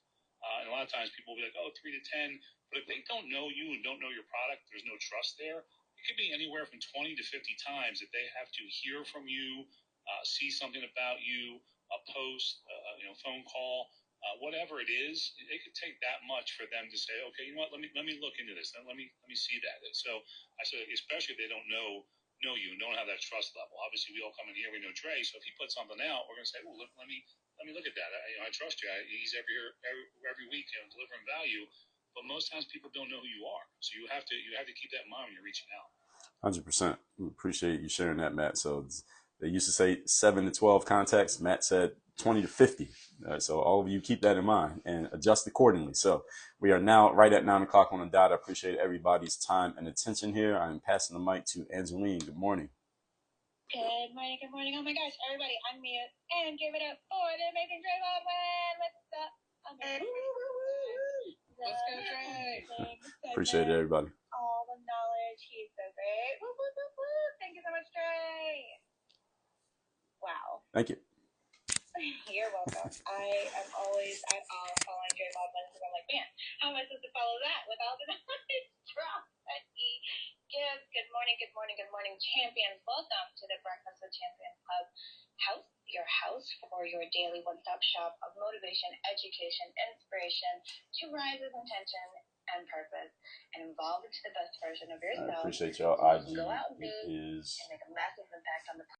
And a lot of times people will be like, 3 to 10. But if they don't know you and don't know your product, there's no trust there. It could be anywhere from 20 to 50 times that they have to hear from you, see something about you, a post, phone call, whatever it is. It could take that much for them to say, okay, you know what? Let me look into this. Let me see that. And so I said, especially if they don't know you and don't have that trust level. Obviously, we all come in here. We know Dre. So if he puts something out, we're gonna say, well, let me look at that. I trust you. He's every week, delivering value. But most times people don't know who you are. So you have to keep that in mind when you're reaching out. 100%. Appreciate you sharing that, Matt. So they used to say 7 to 12 contacts. Matt said 20 to 50. So all of you keep that in mind and adjust accordingly. So we are now right at 9 o'clock on the dot. I appreciate everybody's time and attention here. I'm passing the mic to Angeline. Good morning. Good morning, good morning. Oh my gosh, everybody, unmute and give it up for the amazing Dre Baldwin. What's up? Let's go, Dre. Appreciate it, everybody. All the knowledge. He's so great. Woo, woo, woo, woo. Thank you so much, Dre. Wow. Thank you. You're welcome. I'm following Dre Baldwin because I'm like, man, how am I supposed to follow that with all the knowledge drop that he gives? Good morning, good morning, good morning, champions. Welcome to the Breakfast with Champions Club house, your house for your daily one-stop shop of motivation, education, inspiration to rise with intention and purpose and evolve into the best version of yourself. I appreciate y'all. Go out and make a massive impact on the